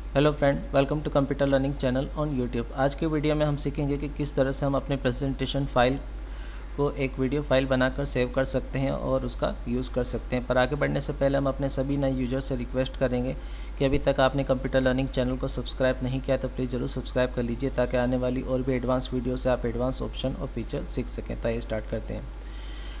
Hello friend, welcome to computer learning channel on YouTube. आज के video में हम सीखेंगे कि किस तरह से हम अपने प्रेजेंटेशन फाइल को एक वीडियो फाइल बनाकर सेव कर सकते हैं और उसका यूज़ कर सकते हैं। पर आगे बढ़ने से पहले हम अपने सभी नए यूजर से रिक्वेस्ट करेंगे कि अभी तक आपने कंप्यूटर लर्निंग चैनल को सब्सक्राइब नहीं किया तो प्लीज़ ज़रूर सब्सक्राइब कर लीजिए ताकि आने वाली और भी एडवांस वीडियो से आप एडवांस ऑप्शन और फीचर सीख सकें। तो आइए स्टार्ट करते हैं।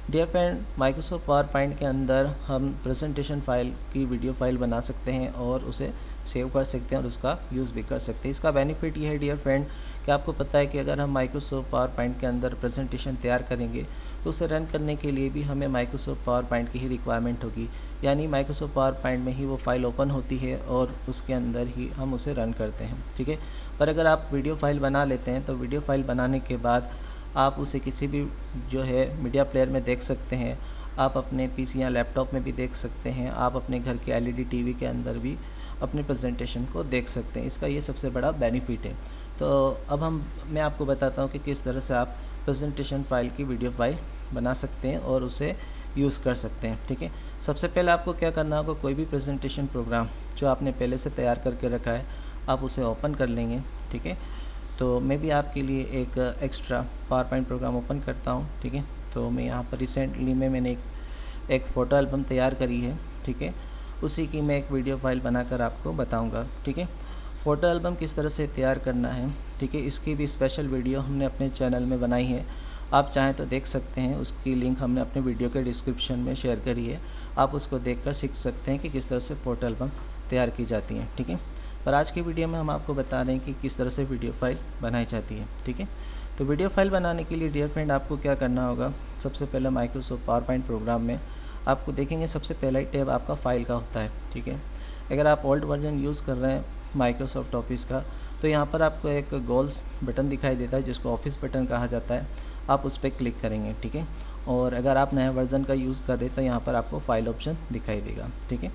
Dear friend, Microsoft PowerPoint के अंदर हम प्रेजेंटेशन फाइल की वीडियो फाइल बना सकते हैं और उसे सेव कर सकते हैं और उसका यूज़ भी कर सकते हैं। इसका बेनिफिट ये है डियर फ्रेंड कि आपको पता है कि अगर हम माइक्रोसॉफ्ट पावर पॉइंट के अंदर प्रेजेंटेशन तैयार करेंगे तो उसे रन करने के लिए भी हमें माइक्रोसॉफ्ट पावर पॉइंट की ही रिक्वायरमेंट होगी। यानी माइक्रोसॉफ्ट पावर पॉइंट में ही वो फाइल ओपन होती है और उसके अंदर ही हम उसे रन करते हैं, ठीक है। पर अगर आप वीडियो फाइल बना लेते हैं तो वीडियो फाइल बनाने के बाद आप उसे किसी भी जो है मीडिया प्लेयर में देख सकते हैं, आप अपने पीसी या लैपटॉप में भी देख सकते हैं, आप अपने घर के एलईडी टीवी के अंदर भी अपने प्रेजेंटेशन को देख सकते हैं। इसका ये सबसे बड़ा बेनिफिट है। तो अब मैं आपको बताता हूँ कि किस तरह से आप प्रेजेंटेशन फाइल की वीडियो फाइल बना सकते हैं और उसे यूज़ कर सकते हैं, ठीक है। सबसे पहले आपको क्या करना होगा, कोई भी प्रेजेंटेशन प्रोग्राम जो आपने पहले से तैयार करके रखा है आप उसे ओपन कर लेंगे, ठीक है। तो मैं भी आपके लिए एक extra power point program open करता हूँ, ठीक है। तो मैं यहाँ पर रिसेंटली मैंने एक फ़ोटो एल्बम तैयार करी है, ठीक है। उसी की मैं एक वीडियो फाइल बनाकर आपको बताऊँगा, ठीक है। फ़ोटो एल्बम किस तरह से तैयार करना है, ठीक है, इसकी भी स्पेशल वीडियो हमने अपने चैनल में बनाई है। आप चाहें तो देख सकते हैं, उसकी लिंक हमने अपने वीडियो के डिस्क्रिप्शन में शेयर करी है। आप उसको देखकर सीख सकते हैं कि किस तरह से फ़ोटो एल्बम तैयार की जाती है, ठीक है। पर आज की वीडियो में हम आपको बता रहे हैं कि किस तरह से वीडियो फाइल बनाई जाती है, ठीक है। तो वीडियो फाइल बनाने के लिए डियर फ्रेंड आपको क्या करना होगा, सबसे पहले माइक्रोसॉफ्ट पावर पॉइंट प्रोग्राम में आपको देखेंगे सबसे पहला ही टैब आपका फाइल का होता है, ठीक है। अगर आप ओल्ड वर्जन यूज़ कर रहे हैं माइक्रोसॉफ्ट ऑफिस का तो यहाँ पर आपको एक गोल्स बटन दिखाई देता है जिसको ऑफिस बटन कहा जाता है, आप उस पर क्लिक करेंगे, ठीक है। और अगर आप नया वर्जन का यूज़ कर रहे हैं तो यहाँ पर आपको फाइल ऑप्शन दिखाई देगा, ठीक है।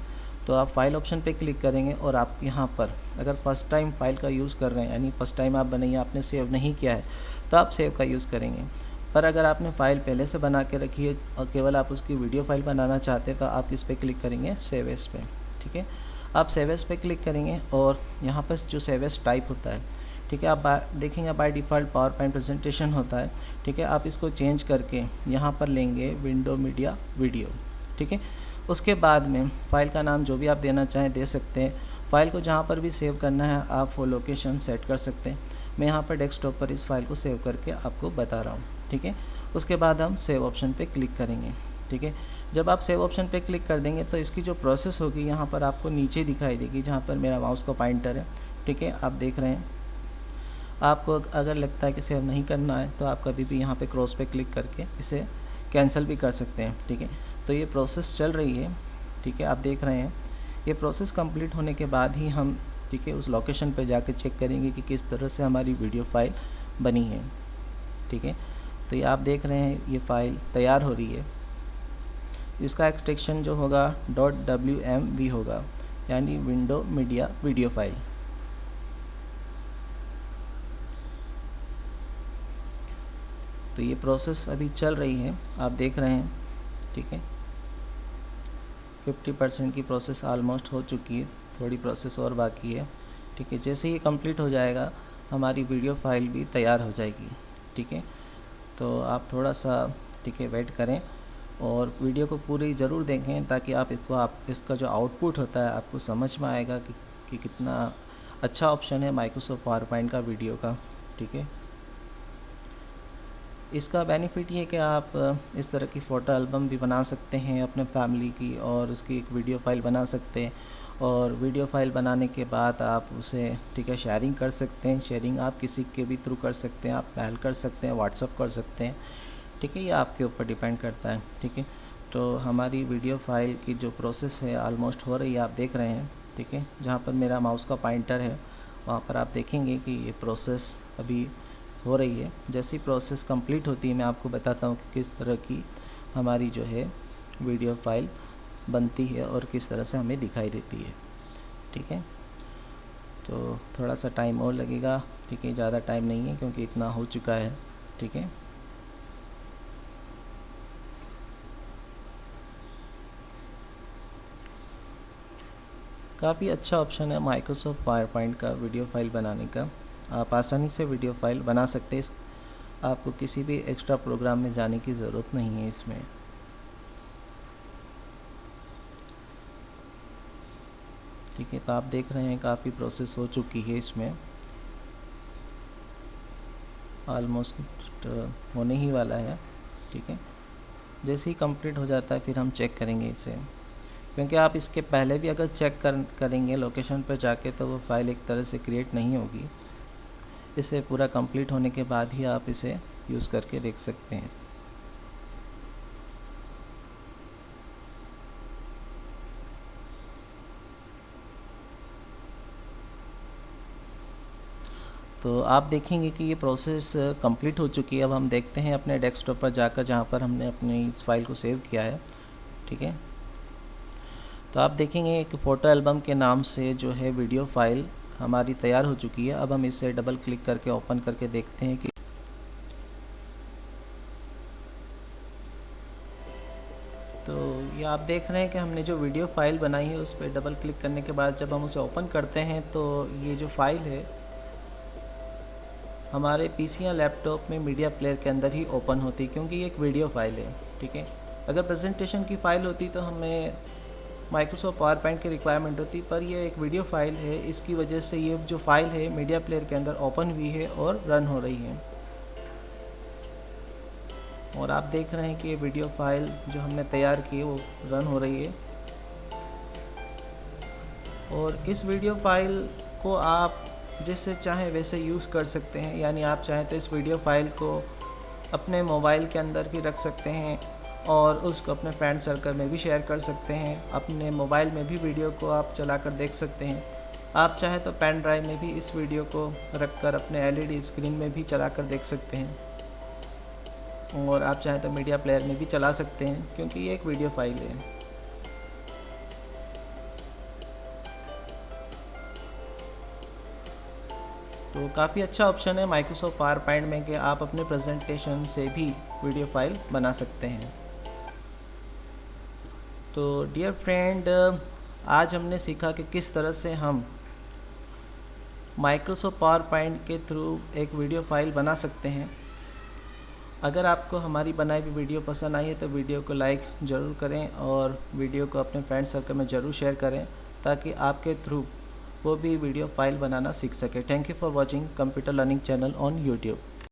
तो आप फाइल ऑप्शन पे क्लिक करेंगे और आप यहाँ पर अगर फर्स्ट टाइम फाइल का यूज़ कर रहे हैं, यानी फर्स्ट टाइम आप बनाइए, आपने सेव नहीं किया है तो आप सेव का यूज़ करेंगे। पर अगर आपने फ़ाइल पहले से बना के रखी है और केवल आप उसकी वीडियो फाइल बनाना चाहते हैं तो आप इस पर क्लिक करेंगे सेव एज पे, ठीक है। आप सेव एज पे क्लिक करेंगे और यहाँ पर जो सेव एज टाइप होता है, ठीक है, आप देखेंगे by default power point presentation होता है, ठीक है। आप इसको चेंज करके यहाँ पर लेंगे विंडो मीडिया वीडियो, ठीक है। उसके बाद में फ़ाइल का नाम जो भी आप देना चाहें दे सकते हैं। फ़ाइल को जहाँ पर भी सेव करना है आप वो लोकेशन सेट कर सकते हैं। मैं यहाँ पर डेस्कटॉप पर इस फाइल को सेव करके आपको बता रहा हूँ, ठीक है। उसके बाद हम सेव ऑप्शन पे क्लिक करेंगे, ठीक है। जब आप सेव ऑप्शन पे क्लिक कर देंगे तो इसकी जो प्रोसेस होगी यहाँ पर आपको नीचे दिखाई देगी, जहाँ पर मेरा माउस का पॉइंटर है, ठीक है, आप देख रहे हैं। आपको अगर लगता है कि सेव नहीं करना है तो आप कभी भी यहाँ पे क्रॉस पे क्लिक करके इसे कैंसिल भी कर सकते हैं, ठीक है। तो ये प्रोसेस चल रही है, ठीक है, आप देख रहे हैं। ये प्रोसेस कंप्लीट होने के बाद ही हम, ठीक है, उस लोकेशन पे जाके चेक करेंगे कि किस तरह से हमारी वीडियो फाइल बनी है, ठीक है। तो ये आप देख रहे हैं ये फ़ाइल तैयार हो रही है। इसका एक्सटेंशन जो होगा .wmv होगा, यानी विंडो मीडिया वीडियो फाइल। तो ये प्रोसेस अभी चल रही है, आप देख रहे हैं, ठीक है। 50% की प्रोसेस ऑलमोस्ट हो चुकी है, थोड़ी प्रोसेस और बाकी है, ठीक है। जैसे ये कंप्लीट हो जाएगा हमारी वीडियो फाइल भी तैयार हो जाएगी, ठीक है। तो आप थोड़ा सा, ठीक है, वेट करें और वीडियो को पूरी ज़रूर देखें ताकि आप इसका जो आउटपुट होता है आपको समझ में आएगा कि कितना अच्छा ऑप्शन है माइक्रोसॉफ्ट पावर पॉइंट का वीडियो का, ठीक है। इसका बेनिफिट ये है कि आप इस तरह की फ़ोटो एल्बम भी बना सकते हैं अपने फैमिली की और उसकी एक वीडियो फाइल बना सकते हैं। और वीडियो फाइल बनाने के बाद आप उसे, ठीक है, शेयरिंग कर सकते हैं। शेयरिंग आप किसी के भी थ्रू कर सकते हैं, आप मेल कर सकते हैं, व्हाट्सअप कर सकते हैं, ठीक है। ये आपके ऊपर डिपेंड करता है, ठीक है। तो हमारी वीडियो फाइल की जो प्रोसेस है ऑलमोस्ट हो रही है, आप देख रहे हैं, ठीक है। जहाँ पर मेरा माउस का पॉइंटर है वहाँ पर आप देखेंगे कि ये प्रोसेस अभी हो रही है। जैसी प्रोसेस कंप्लीट होती है मैं आपको बताता हूँ कि किस तरह की हमारी जो है वीडियो फाइल बनती है और किस तरह से हमें दिखाई देती है, ठीक है। तो थोड़ा सा टाइम और लगेगा, ठीक है, ज़्यादा टाइम नहीं है क्योंकि इतना हो चुका है, ठीक है। काफ़ी अच्छा ऑप्शन है माइक्रोसॉफ्ट पावर पॉइंट का वीडियो फाइल बनाने का। आप आसानी से वीडियो फाइल बना सकते हैं। आपको किसी भी एक्स्ट्रा प्रोग्राम में जाने की ज़रूरत नहीं है इसमें। ठीक है, तो आप देख रहे हैं काफ़ी प्रोसेस हो चुकी है इसमें, ऑलमोस्ट होने ही वाला है। ठीक है, जैसे ही कंप्लीट हो जाता है फिर हम चेक करेंगे इसे, क्योंकि आप इसके पहले भी अगर चेक करेंगे लोकेशन पर जाके तो वो फाइल एक तरह से क्रिएट नहीं होगी। इसे पूरा कंप्लीट होने के बाद ही आप इसे यूज़ करके देख सकते हैं। तो आप देखेंगे कि ये प्रोसेस कंप्लीट हो चुकी है। अब हम देखते हैं अपने डेस्कटॉप पर जाकर जहाँ पर हमने अपने इस फाइल को सेव किया है। ठीक है, तो आप देखेंगे एक फ़ोटो एल्बम के नाम से जो है वीडियो फाइल हमारी तैयार हो चुकी है। अब हम इसे डबल क्लिक करके ओपन करके देखते हैं कि तो ये आप देख रहे हैं कि हमने जो वीडियो फाइल बनाई है उस पर डबल क्लिक करने के बाद जब हम उसे ओपन करते हैं तो ये जो फाइल है हमारे पीसी या लैपटॉप में मीडिया प्लेयर के अंदर ही ओपन होती, क्योंकि ये एक वीडियो फाइल है। ठीक है, अगर प्रेजेंटेशन की फ़ाइल होती तो हमें माइक्रोसॉफ्ट पावर पॉइंट की रिक्वायरमेंट होती, पर ये एक वीडियो फाइल है, इसकी वजह से ये जो फाइल है मीडिया प्लेयर के अंदर ओपन हुई है और रन हो रही है। और आप देख रहे हैं कि ये वीडियो फाइल जो हमने तैयार की है वो रन हो रही है। और इस वीडियो फाइल को आप जैसे चाहें वैसे यूज़ कर सकते हैं, यानी आप चाहें तो इस वीडियो फाइल को अपने मोबाइल के अंदर भी रख सकते हैं और उसको अपने फ्रेंड सर्कल में भी शेयर कर सकते हैं। अपने मोबाइल में भी वीडियो को आप चला कर देख सकते हैं। आप चाहें तो पेन ड्राइव में भी इस वीडियो को रख कर अपने एलईडी स्क्रीन में भी चला कर देख सकते हैं, और आप चाहें तो मीडिया प्लेयर में भी चला सकते हैं, क्योंकि ये एक वीडियो फाइल है। तो काफ़ी अच्छा ऑप्शन है माइक्रोसॉफ्ट पावर पॉइंट में कि आप अपने प्रेजेंटेशन से भी वीडियो फाइल बना सकते हैं। तो डियर फ्रेंड, आज हमने सीखा कि किस तरह से हम माइक्रोसॉफ्ट पावर पॉइंट के थ्रू एक वीडियो फाइल बना सकते हैं। अगर आपको हमारी बनाई हुई वीडियो पसंद आई है तो वीडियो को लाइक ज़रूर करें और वीडियो को अपने फ्रेंड सर्कल में ज़रूर शेयर करें, ताकि आपके थ्रू वो भी वीडियो फाइल बनाना सीख सके। Thank you for watching computer learning channel on YouTube.